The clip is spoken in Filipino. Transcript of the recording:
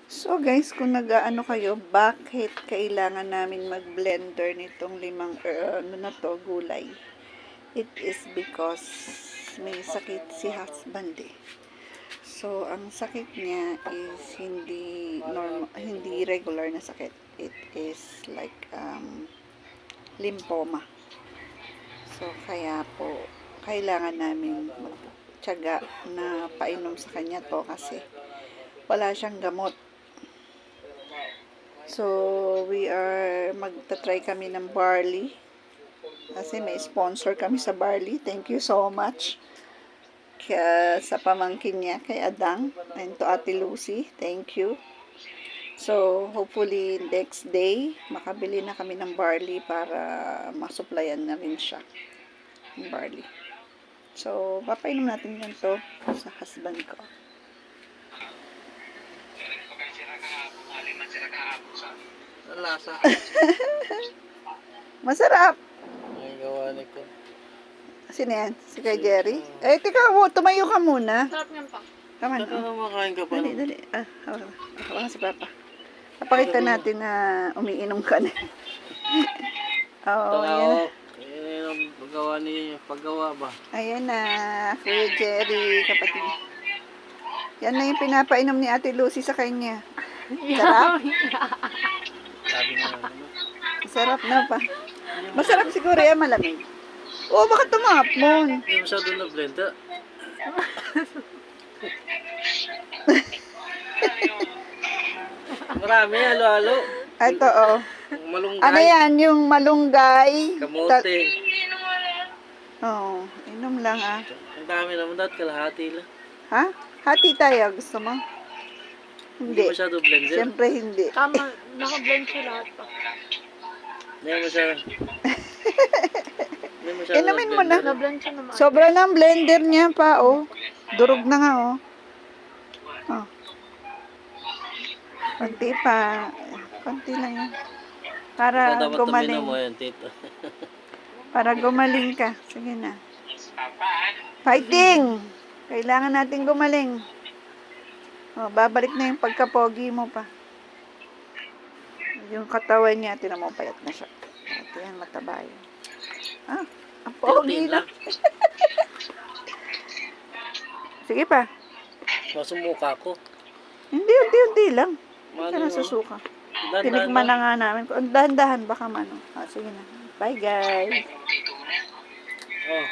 So guys, kung nag-aano kayo, bakit kailangan namin mag-blender nitong gulay? It is because may sakit si husband eh. So, ang sakit niya is hindi regular na sakit. It is like lymphoma. So, kaya po, kailangan namin magtiyaga na painom sa kanya to kasi wala siyang gamot. So, magta-try kami ng barley. Kasi may sponsor kami sa barley. Thank you so much. Kaya sa pamangkin niya, kay Adang, and to Ate Lucy. Thank you. So, hopefully, next day, makabili na kami ng barley para masuplayan na rin siya. Ng barley. So, papainom natin yan to sa husband ko. Lasa. Masarap. Ay, gawa ni ko. Sino yan? Si kay Jerry? Eh, tika, tumayo ka muna. Sarap yan pa. Come on. Saka kumakain ka pa. Dali. Hawakan si Papa. Napakita natin na umiinom ka na. Oo, yan. Yan ang paggawa niya. Paggawa ba? Ayan na, Kuya Jerry, kapatid. Yan na yung pinapainom ni Ate Lucy sa kanya. Sarap? Sabi nga ano. Sarap na pa. Masarap siguro yan, malamig. Oo, bakit tumapon? Hindi masyado na blender. Marami, halo-halo. Ito, oh. Malunggay. Ano yan, yung malunggay? Kamote. Oo, inom lang ah. Ang dami naman dahil kalahati lang. Ha? Hati tayo, gusto mo? Hindi Hindi. masyado blender. Siyempre hindi. Tama, naka-blend siya lahat pa. Hindi masyado. Hindi masyado Inumin mo na. Na-blend siya naman. Sobra ng blender niya pa, oh. Durog na nga, oh. Oh. Konti pa. Konti lang yan. Para Dapat gumaling. mo yan, tito. Para gumaling ka. Sige na. Fighting! Kailangan natin gumaling. Oh, babalik na yung pagkapogi mo pa. Yung katawan niya, tinan mo, payat na siya. Ito yan, mataba yun. Ah, ang pogi na. Sige pa. Masumuka ko. Hindi, unti-unti lang. Hindi ka Mano, na susuka. Dahan-dahan Tinikman lang. na nga namin. Dahan-dahan, baka mano. Ah, sige na. Bye, guys. Oh.